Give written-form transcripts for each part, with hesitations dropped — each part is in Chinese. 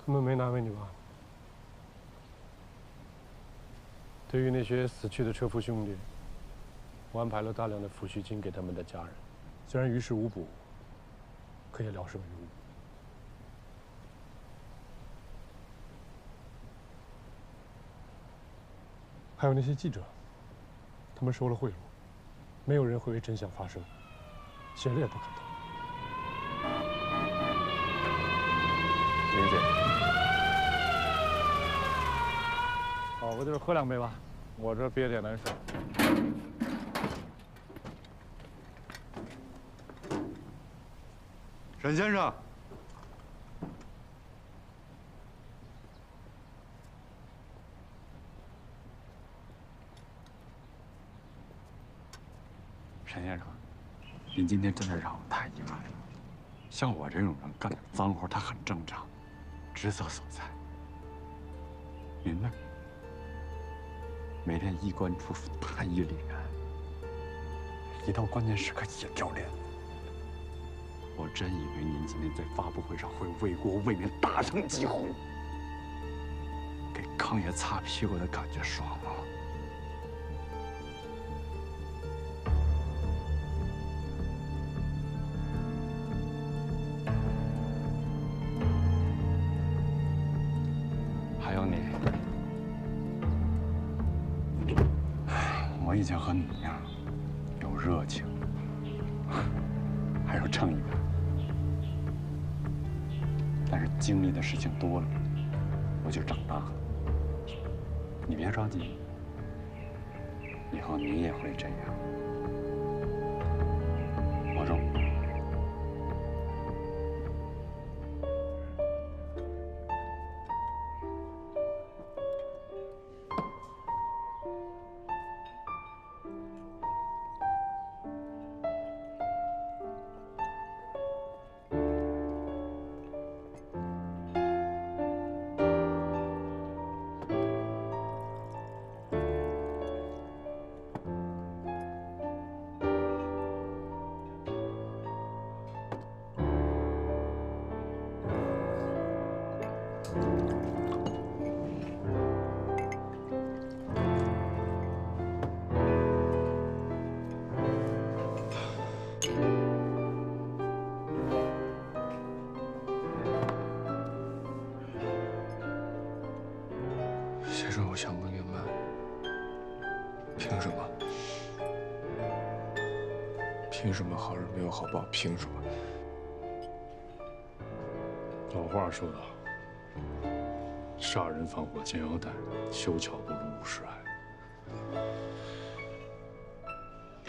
他们没难为你吧？对于那些死去的车夫兄弟，我安排了大量的抚恤金给他们的家人，虽然于事无补，可也聊胜于无。还有那些记者，他们收了贿赂，没有人会为真相发声，血泪也不肯透。理解。找个地儿喝2杯吧，我这憋得也难受。沈先生，沈先生，您今天真的让我太意外了。像我这种人干点脏活，他很正常，职责所在。您呢？每天衣冠楚楚，太医凛然，一到关键时刻也掉链子。我真以为您今天在发布会上会为国为民大声疾呼，给康爷擦屁股的感觉爽吗？还有你，我以前和你一样，有热情，还有正义感。但是经历的事情多了，我就长大了。你别着急，以后你也会这样。保重。先生，我想不明白，凭什么？凭什么好人没有好报？凭什么？老话说得好，杀人放火金腰带，修桥不入无事海。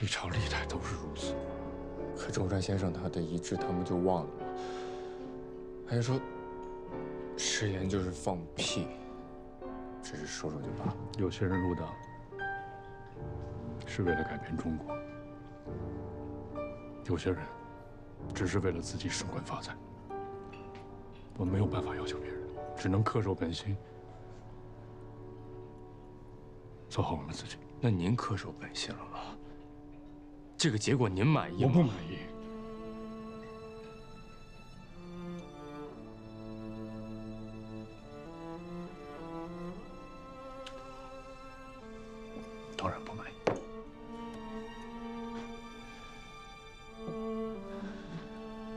历朝历代都是如此。可中山先生他的遗志，他们就忘了吗？还说，誓言就是放屁，只是说说就罢了。有些人入党是为了改变中国，有些人只是为了自己升官发财。我没有办法要求别人，只能恪守本心，做好我们自己。那您恪守本心了吗？这个结果您满意吗？我不满意。当然不满意。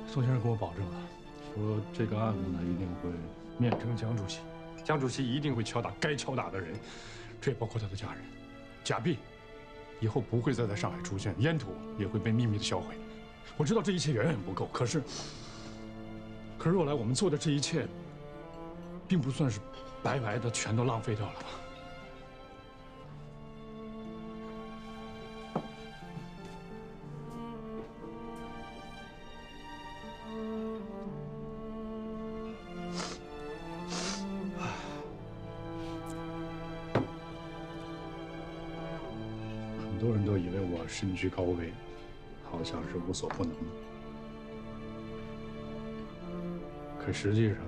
宋先生跟我保证了，说这个案子呢一定会面呈江主席，江主席一定会敲打该敲打的人，这也包括他的家人。假币以后不会再在上海出现，烟土也会被秘密的销毁。我知道这一切远远不够，可是若来我们做的这一切，并不算是白白的全都浪费掉了吧？很多人都以为我身居高位，好像是无所不能的。可实际上呢，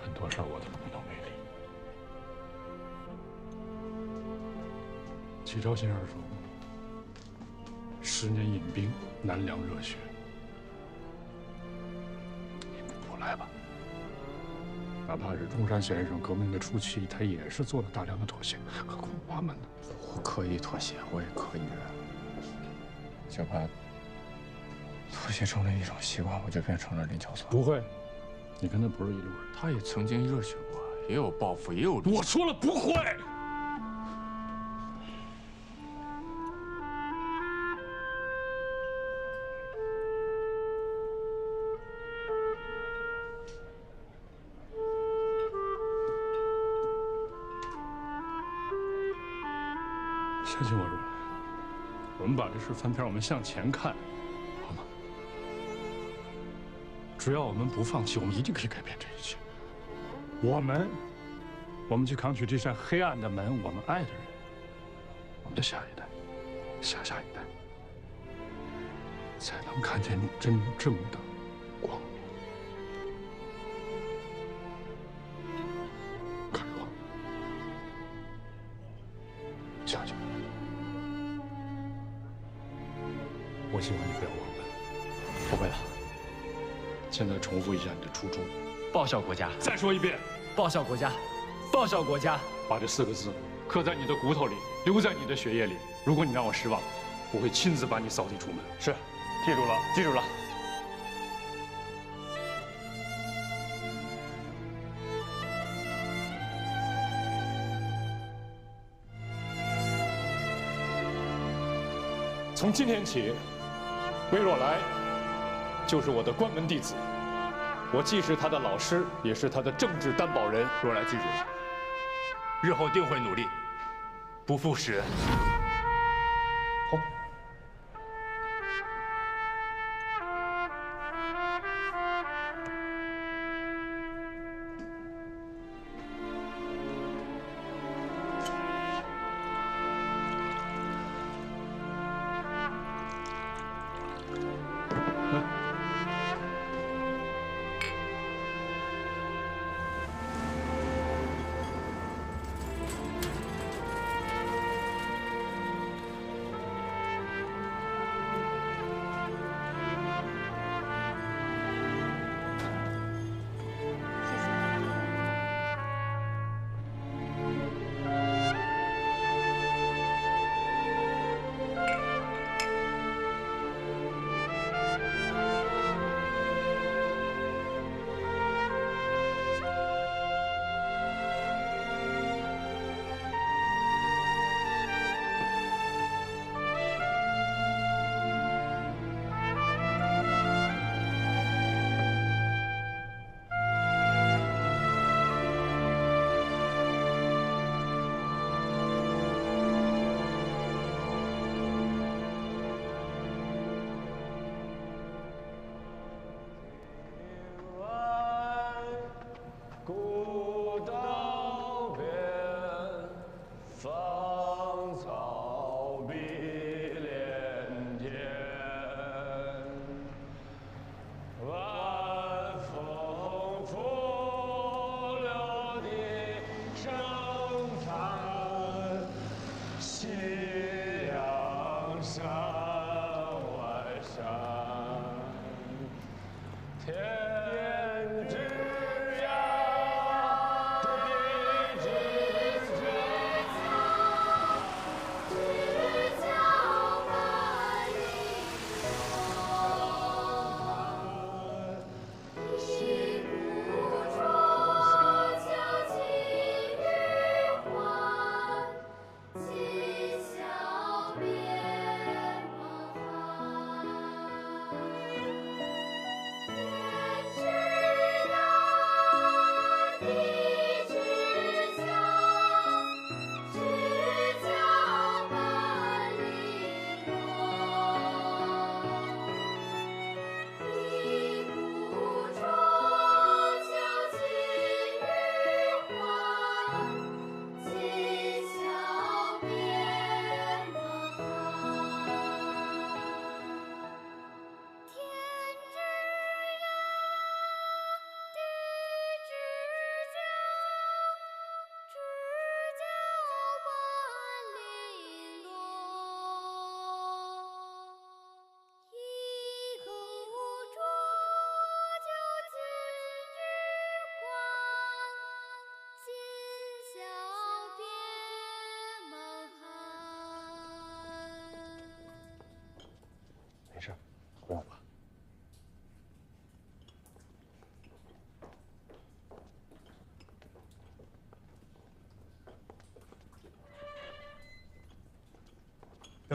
很多事儿我都无能为力。启超先生说过：“10年饮冰，难凉热血。”怕是中山先生革命的初期，他也是做了大量的妥协，何况我们呢？我可以妥协，我也可以忍，就怕妥协成了一种习惯，我就变成了林乔索。不会，你跟他不是一路人。他也曾经热血过，也有抱负，也有理想。我说了不会。相信我，若兰，我们把这事翻篇，我们向前看，好吗？只要我们不放弃，我们一定可以改变这一切。我们去扛起这扇黑暗的门，我们爱的人，我们的下一代、下下一代，才能看见真正的光明。看若，相信我。我希望你不要忘本。不会了。现在重复一下你的初衷：报效国家。再说一遍，报效国家，报效国家。把这4个字刻在你的骨头里，留在你的血液里。如果你让我失望，我会亲自把你扫地出门。是，记住了，记住了。从今天起，魏若来就是我的关门弟子。我既是他的老师，也是他的政治担保人。若来记住了，日后定会努力，不负使恩。好。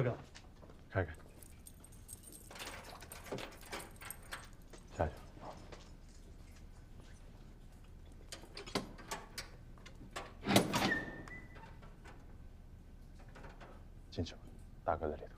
哥哥，开开，下去。进去吧，大哥在里头。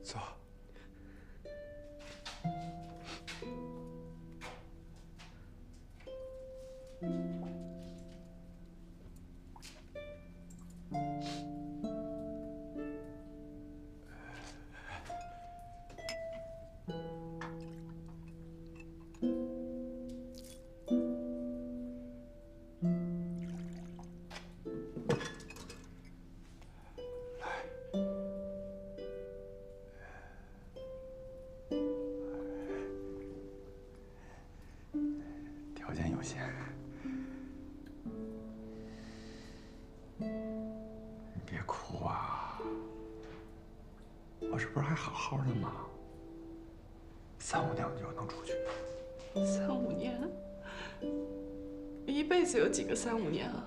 走。条件有限，你别哭啊！我这不是还好好的吗？3、5年我就能出去。3、5年？你一辈子有几个3、5年啊？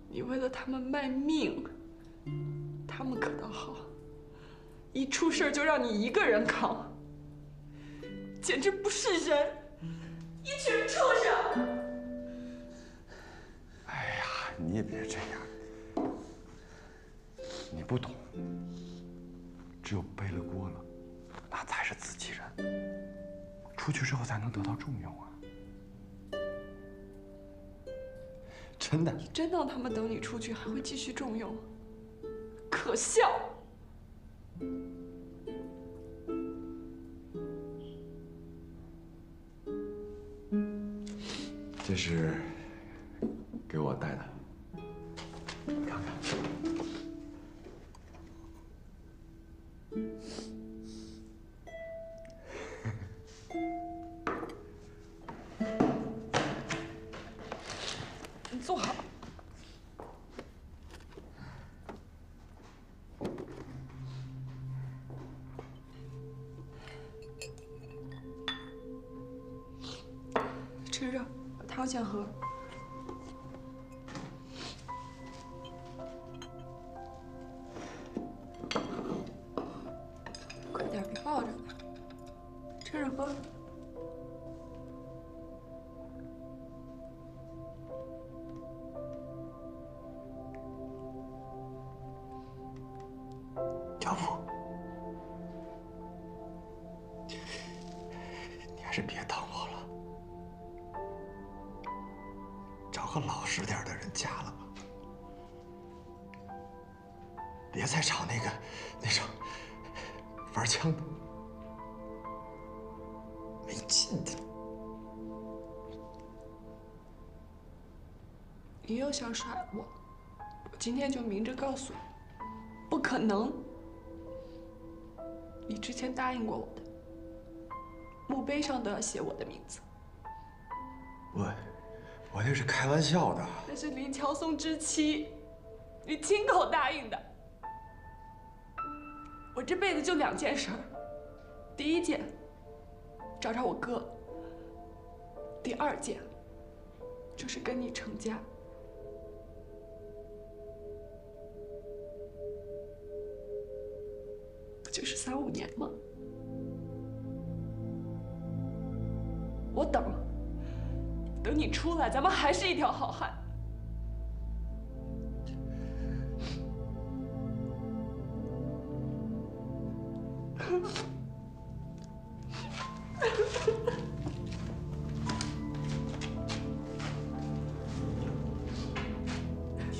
你为了他们卖命，他们可倒好，一出事就让你一个人扛，简直不是人，一群畜生！哎呀，你也别这样，你不懂，只有背了锅了，那才是自己人，出去之后才能得到重用啊！真的。你真当他们等你出去还会继续重用？可笑！这是给我带的，看看。你坐好。吃着，把汤先喝。快点，别抱着了，吃着喝。要不，你还是别当我了。找个老实点的人嫁了吧，别再找那种玩枪的，没劲的。你又想甩我，我今天就明着告诉你，不可能。你之前答应过我的，墓碑上都要写我的名字。我那是开玩笑的。那是林乔松之妻，你亲口答应的。我这辈子就2件事儿，第1件找我哥，第2件就是跟你成家。不就是3、5年吗？我等你出来，咱们还是一条好汉。你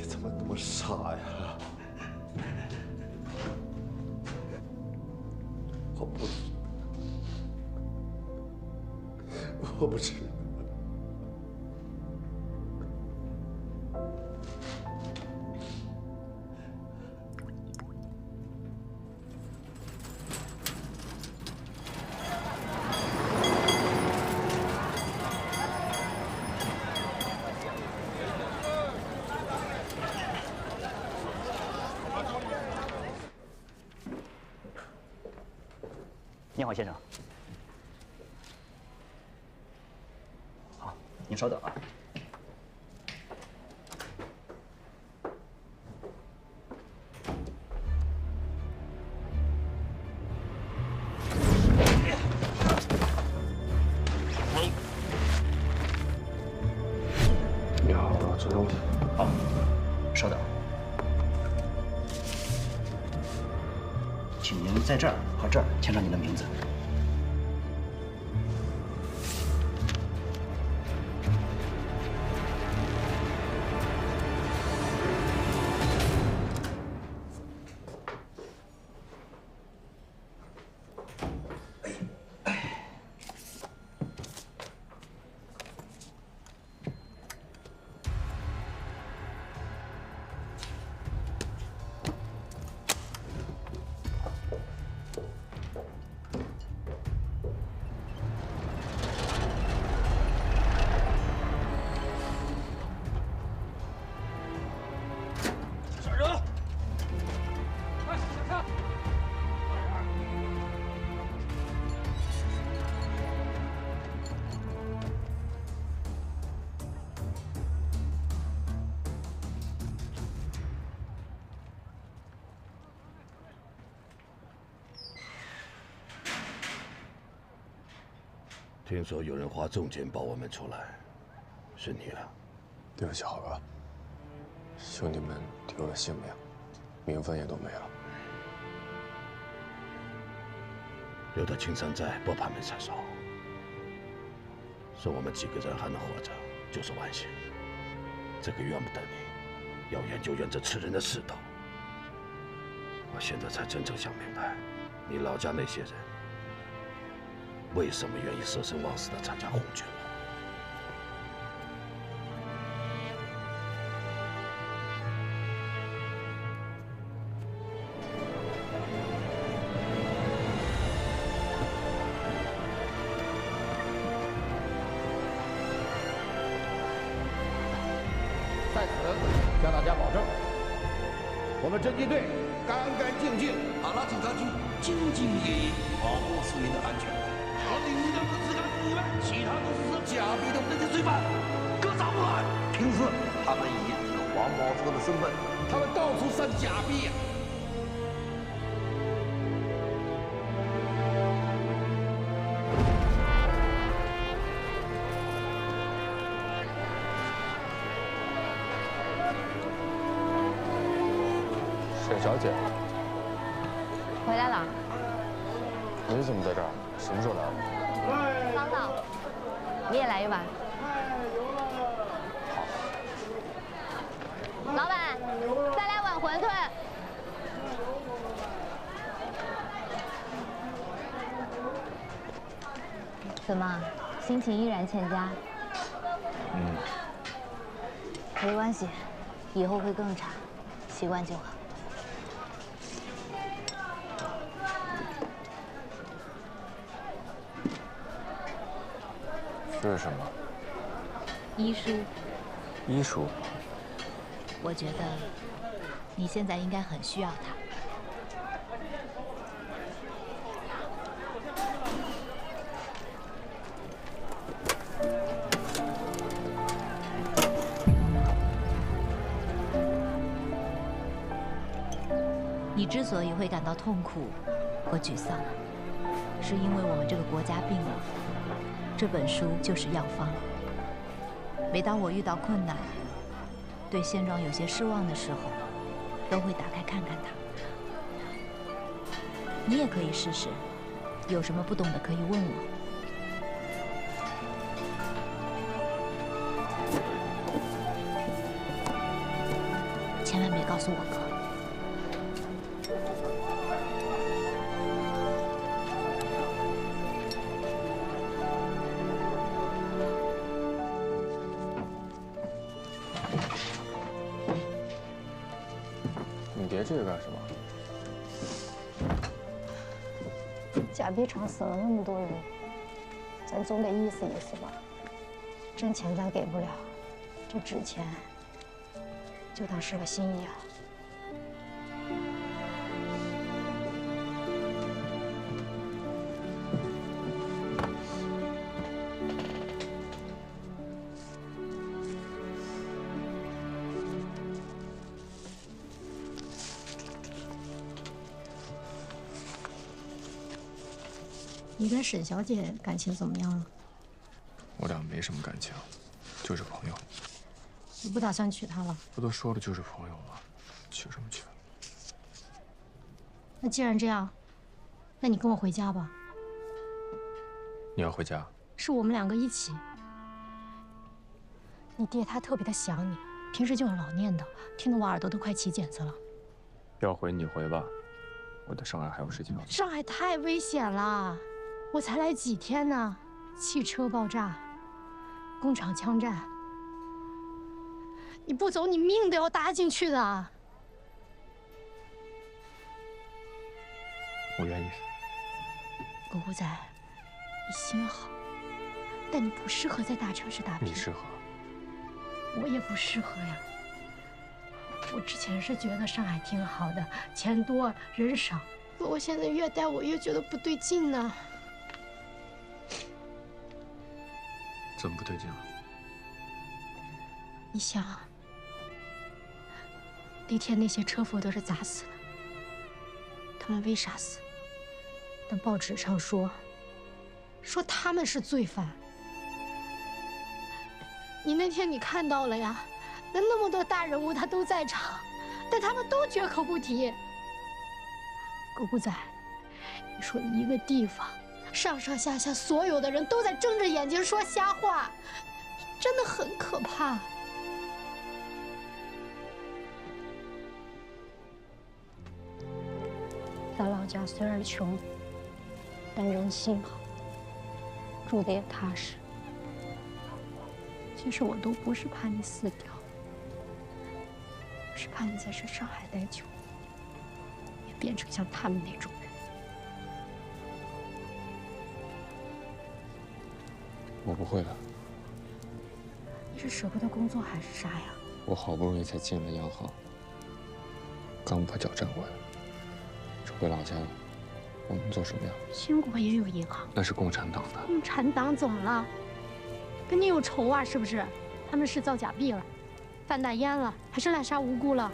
怎么那么傻呀？我不知道。你好，先生。好，您稍等啊。你好，我要吃东西。好，稍等。请您在这儿和这儿签上您的名字。听说有人花重金保我们出来，是你啊？对不起，浩哥，兄弟们丢了性命，名分也都没了。有的青山在，不怕没柴烧。说我们几个人还能活着，就是万幸。这个怨不得你，要冤就冤这吃人的世道。我现在才真正想明白，你老家那些人为什么愿意舍生忘死的参加红军了。在此向大家保证，我们侦缉队干干净净，阿拉警察局兢兢业业，保护市民的安全。和领导的自干部以外，其他都是假币的那些罪犯，各找不来。平时他们以这个黄毛泽的身份，他们到处散假币呀。沈小姐，回来了。你怎么在这儿？什么时候来的？刚到。你也来一碗。好。老板，再来碗馄饨。怎么，心情依然欠佳？没关系，以后会更差，习惯就好。这是什么？医书。医书。我觉得你现在应该很需要它。你之所以会感到痛苦和沮丧，是因为我们这个国家病了。这本书就是药方。每当我遇到困难，对现状有些失望的时候，都会打开看看它。你也可以试试，有什么不懂的可以问我。千万别告诉我哥。 你叠这个干什么？假币厂死了那么多人，咱总得意思意思吧。真钱咱给不了，这纸钱就当是个心意啊。你跟沈小姐感情怎么样了？我俩没什么感情，就是朋友。你不打算娶她了？不都说了就是朋友吗？娶什么娶？那既然这样，那你跟我回家吧。你要回家？是我们两个一起。你爹他特别的想你，平时就有老念叨，听得我耳朵都快起茧子了。要回你回吧，我在上海还有事情要做。上海太危险了。 我才来几天呢，汽车爆炸，工厂枪战，你不走，你命都要搭进去的。我愿意。狗狗仔，你心好，但你不适合在大城市打拼。你适合，我也不适合呀。我之前是觉得上海挺好的，钱多人少，可我现在越待我越觉得不对劲呢。 怎么不对劲了？你想，那天那些车夫都是咋死的？他们为啥死？但报纸上说他们是罪犯。你那天你看到了呀？那么多大人物他都在场，但他们都绝口不提。狗狗仔，你说一个地方。 上上下下所有的人都在睁着眼睛说瞎话，真的很可怕。咱老家虽然穷，但人心好，住的也踏实。其实我都不是怕你死掉，是怕你在这上海待久，也变成像他们那种人。 我不会的。你是舍不得工作还是啥呀？我好不容易才进了央行，刚把脚站过来。这回老家了，我能做什么呀？兴国也有银行，那是共产党的。共产党怎么了？跟你有仇啊？是不是？他们是造假币了，贩大烟了，还是滥杀无辜了？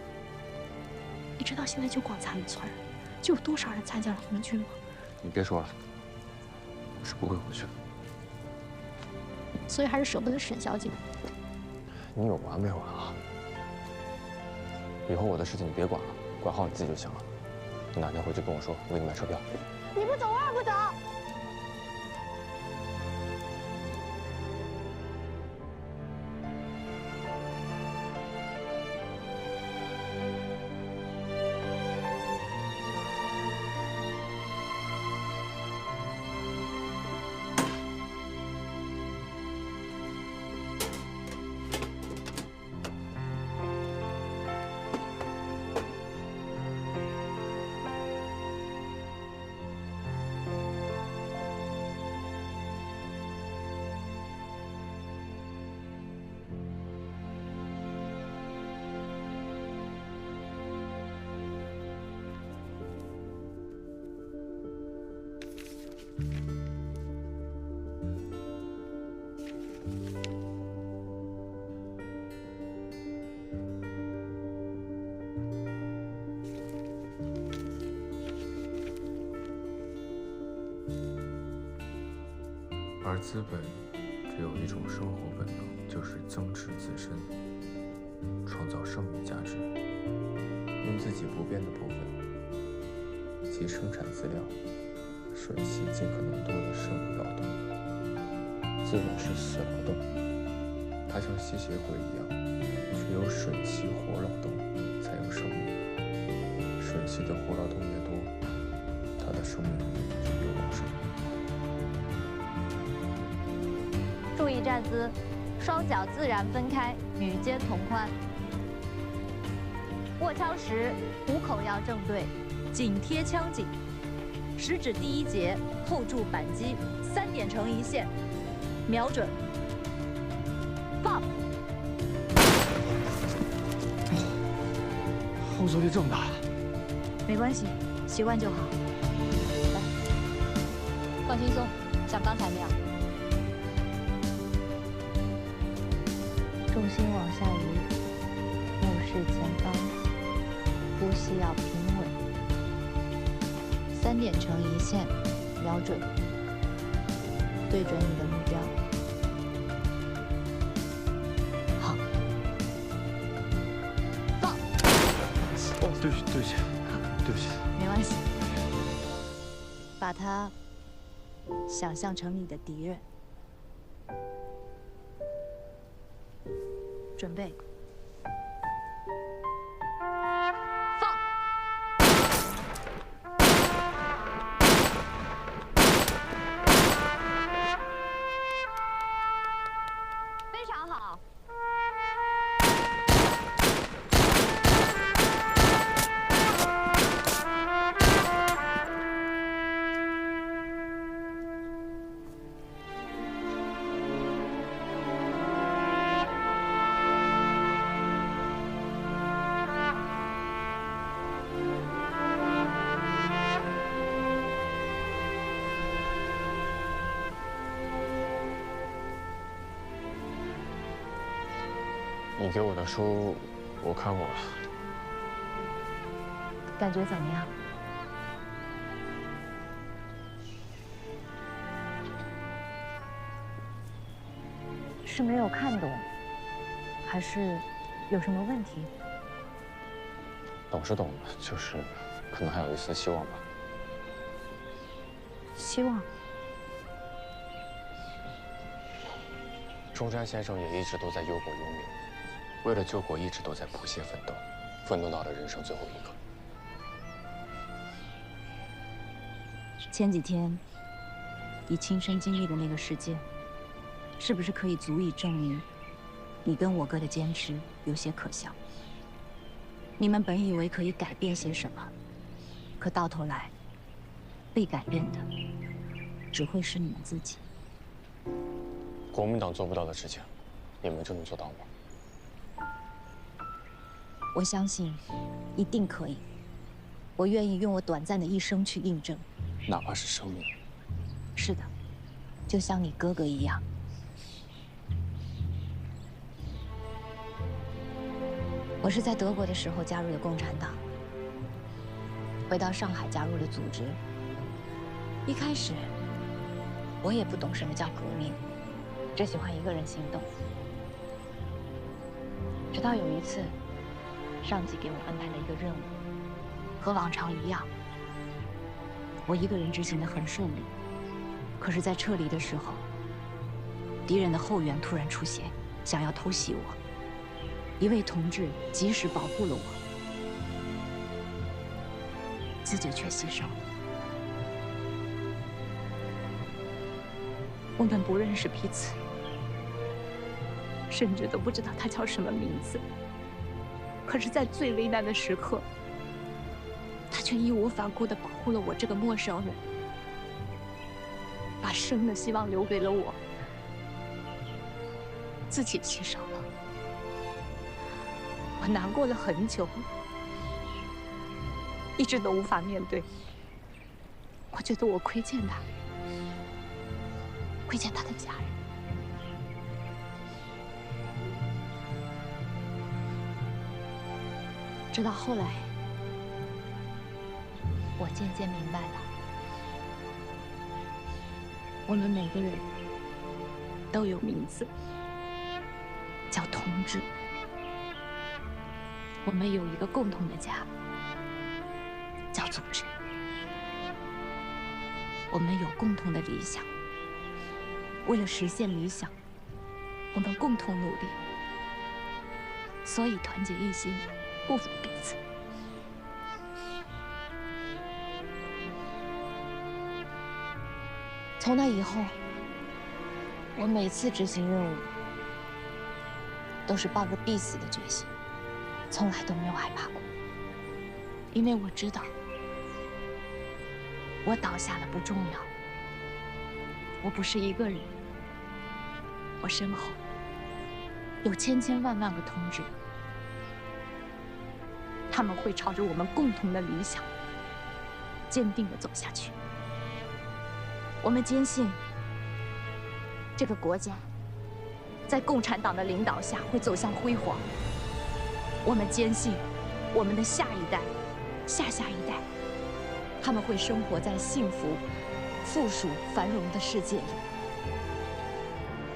你知道现在就光咱们村就有多少人参加了红军吗？你别说了，我是不会回去的。 所以还是舍不得沈小姐。你有完没完啊？以后我的事情你别管了，管好你自己就行了。你哪天回去跟我说，我给你买车票。你不走，我也不走。而资本只有一种生活本能，就是增值自身，创造剩余价值，用自己不变的部分及生产资料，吮吸尽可能多的剩余劳动。资本是死劳动，它像吸血鬼一样，只有吮吸活劳动才有生命。吮吸的活劳动越多，它的生命力就越旺盛。注意站姿，双脚自然分开，与肩同宽。握枪时，虎口要正对，紧贴枪颈，食指第一节扣住扳机，3点成一线，瞄准，放。后坐力这么大，没关系，习惯就好。来，放轻松，像刚才那样。重心往下移，目视前方，呼吸要平稳。3点成一线，瞄准，对准你的目标。好，放。哦，对不起，对不起，对不起。没关系，把它想象成你的敌人。准备，放。非常好。你给我的书，我看过了。感觉怎么样？是没有看懂，还是有什么问题？懂是懂了，就是可能还有一丝希望吧。希望。中山先生也一直都在忧国忧民，为了救国一直都在不懈奋斗，奋斗到了人生最后一刻。前几天你亲身经历的那个事件，是不是可以足以证明你跟我哥的坚持有些可笑？你们本以为可以改变些什么，可到头来，被改变的只会是你们自己。国民党做不到的事情，你们就能做到吗？我相信，一定可以。我愿意用我短暂的一生去印证，哪怕是生命。是的，就像你哥哥一样。我是在德国的时候加入的共产党，回到上海加入了组织。一开始，我也不懂什么叫革命，只喜欢一个人行动。直到有一次，上级给我安排了一个任务，和往常一样，我一个人执行得很顺利。可是，在撤离的时候，敌人的后援突然出现，想要偷袭我。一位同志及时保护了我，自己却牺牲了。我们不认识彼此，甚至都不知道他叫什么名字。可是，在最危难的时刻，他却义无反顾地保护了我这个陌生人，把生的希望留给了我，自己牺牲了。我难过了很久，一直都无法面对。我觉得我亏欠他，亏欠他的家人。直到后来，我渐渐明白了，我们每个人都有名字，叫同志。我们有一个共同的家，叫组织。我们有共同的理想，为了实现理想，我们共同努力，所以团结一心，不服彼此。从那以后，我每次执行任务都是抱着必死的决心，从来都没有害怕过，因为我知道，我倒下了不重要，我不是一个人，我身后有千千万万个同志，他们会朝着我们共同的理想坚定地走下去。我们坚信，这个国家在共产党的领导下会走向辉煌。我们坚信，我们的下一代、下下一代，他们会生活在幸福、富庶、繁荣的世界里。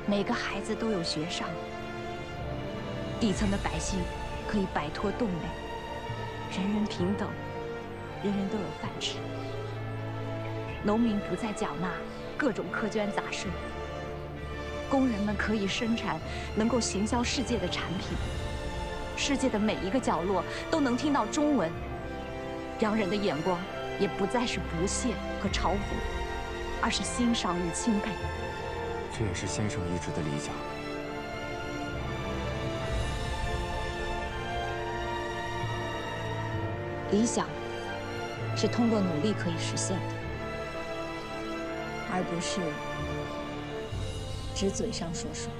每个孩子都有学上，底层的百姓可以摆脱冻累，人人平等，人人都有饭吃。农民不再缴纳各种苛捐杂税，工人们可以生产能够行销世界的产品，世界的每一个角落都能听到中文，洋人的眼光也不再是不屑和嘲讽，而是欣赏与钦佩。这也是先生一直的理想。理想是通过努力可以实现的，而不是只嘴上说说。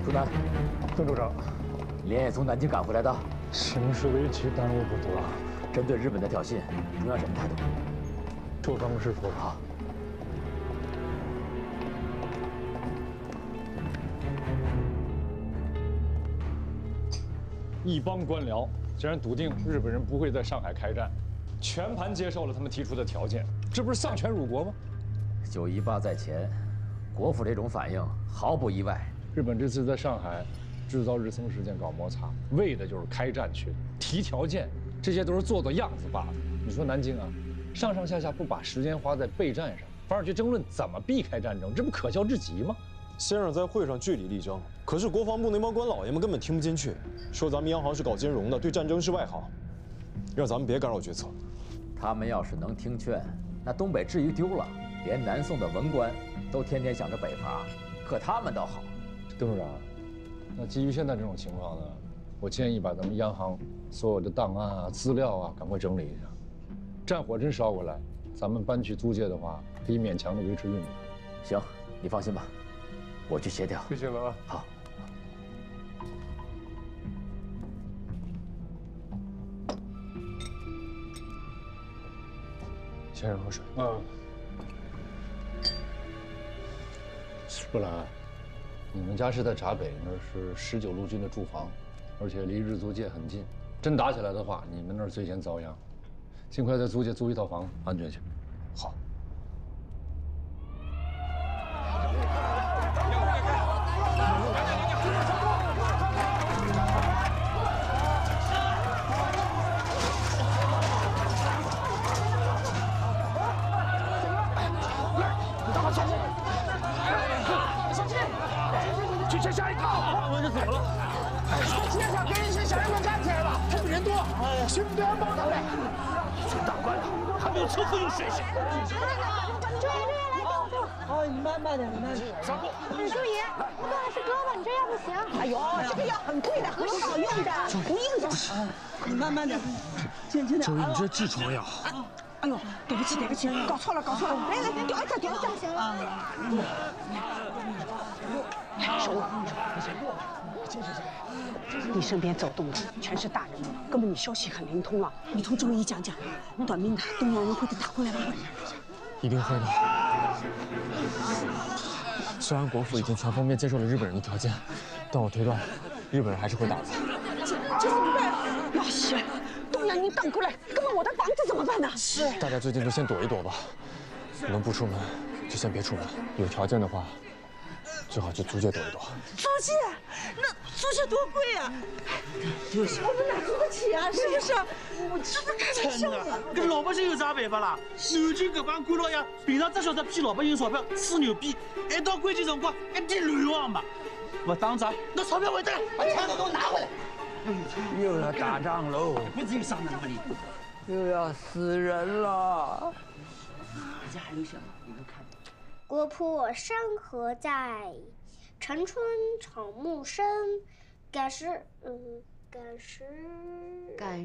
朱南，孙处长，连夜从南京赶回来的。形势危急，耽误不得。针对日本的挑衅，中央什么态度？就当是说好。一帮官僚竟然笃定日本人不会在上海开战，全盘接受了他们提出的条件，这不是丧权辱国吗？9·18在前，国府这种反应毫不意外。日本这次在上海制造日僧事件搞摩擦，为的就是开战去的，提条件，这些都是做做样子罢了。你说南京啊，上上下下不把时间花在备战上，反而去争论怎么避开战争，这不可笑至极吗？先生在会上据理力争，可是国防部那帮官老爷们根本听不进去，说咱们央行是搞金融的，对战争是外行，让咱们别干扰决策。他们要是能听劝，那东北至于丢了？连南宋的文官都天天想着北伐，可他们倒好。邓处长，那基于现在这种情况呢，我建议把咱们央行所有的档案啊、资料啊，赶快整理一下。战火真烧过来，咱们搬去租界的话，可以勉强的维持运转。行，你放心吧，我去协调。谢谢了啊。好。先生喝水。不然，你们家是在闸北，那是19路军的驻防，而且离日租界很近。真打起来的话，你们那儿最先遭殃。尽快在租界租一套房，安全些。好。下一个，我就走了。街上跟一些小人们干起来了，他们人多，巡捕队要报道嘞。陈大官，还没有车夫用水性。注意，来动作。哦，你慢点，慢点。上路。李叔爷，断的是胳膊，你这样不行。哎呦，这个药很贵的，很好用的，不硬的。你慢点，轻轻点。周瑜，你这痔疮药。哎呦，对不起，搞错了。来，掉一下，行了。手，你身边走动的全是大人物，根本你消息很灵通了。你同周瑜讲，短命的东洋人会再打回来吗？一定会的。虽然国府已经全方面接受了日本人的条件，但我推断，日本人还是会打的。这怎么办？老师，东洋人挡过来，根本我的房子怎么办呢？是。大家最近就先躲一躲吧，能不出门就先别出门，有条件的话。最好去租界躲一躲。租界？那租界多贵啊！我们哪租得起啊？是不是？我这不开玩笑嘛！跟老百姓有啥办法啦？南京搿帮官老爷，平常只晓得骗老百姓钞票，吹牛逼，一到关键辰光一点乱往嘛！不打仗，那钞票回来，把枪都给我拿回来！又要打仗喽！不至于上那么厉害。又要死人了！这还有什么？你们看。国破山河在，城春草木深。赶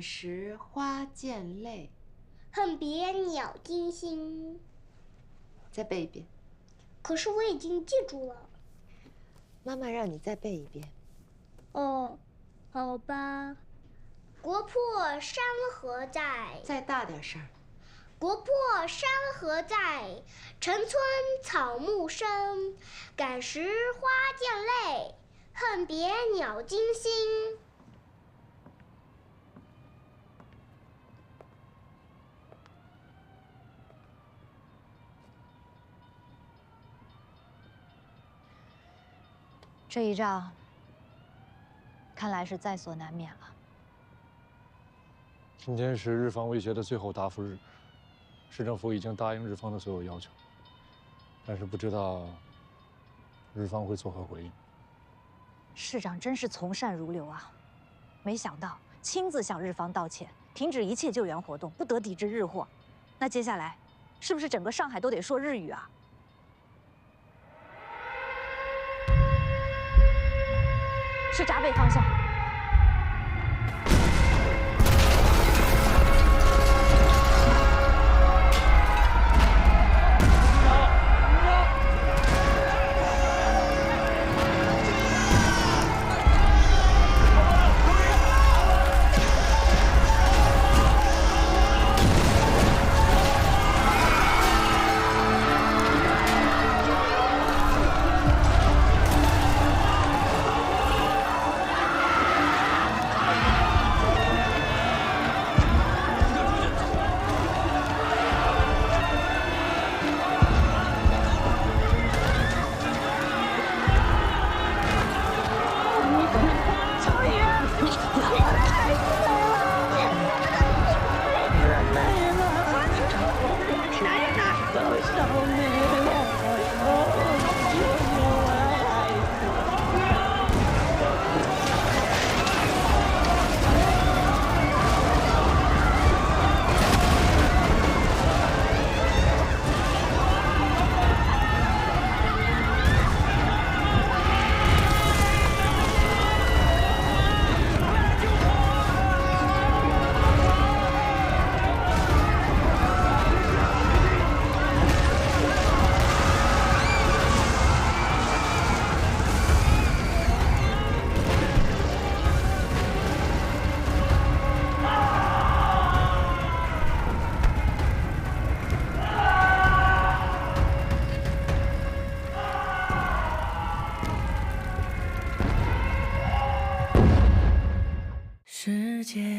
时花溅泪。恨别鸟惊心。再背一遍。可是我已经记住了。妈妈让你再背一遍。哦，好吧。国破山河在。再大点声。国破山河在，城春草木深。赶时花溅泪，恨别鸟惊心。这一仗，看来是在所难免了。今天是日方威胁的最后答复日。市政府已经答应日方的所有要求，但是不知道日方会作何回应。市长真是从善如流啊！没想到亲自向日方道歉，停止一切救援活动，不得抵制日货。那接下来，是不是整个上海都得说日语啊？是闸北方向。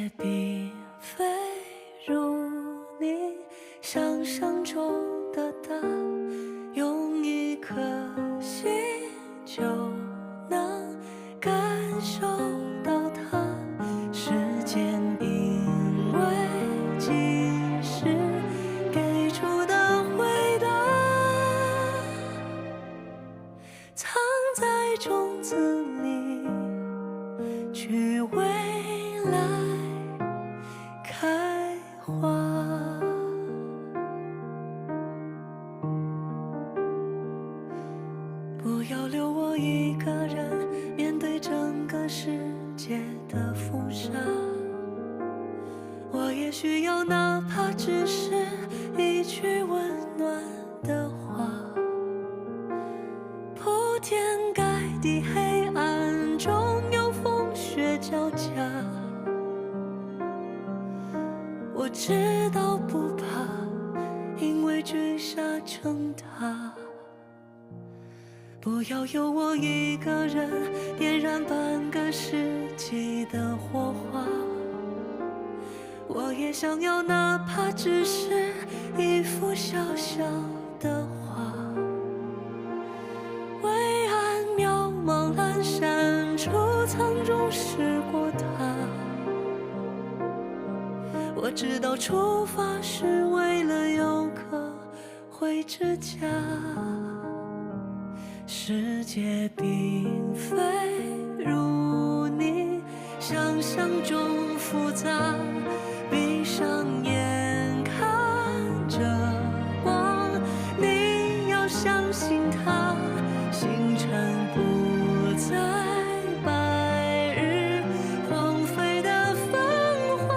界并非如你想象中的大，用一颗心就能感受到它。时间因为即时给出的回答，藏在种子里，去未来开花。不要留我一个人面对整个世界的风沙，我也需要哪怕只是一句温暖的话。铺天盖地黑暗中有风雪交加，我知道不怕，因为聚沙成塔。不要有我一个人点燃半个世纪的火花，我也想要哪怕只是一幅小小的画。微暗渺茫阑珊处藏中驶过它，我知道出发是为了有个回之家。世界并非如你想象中复杂，闭上眼看着光，你要相信它，星辰不再白日荒废的繁华，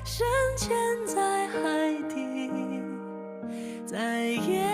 深潜在海底，在夜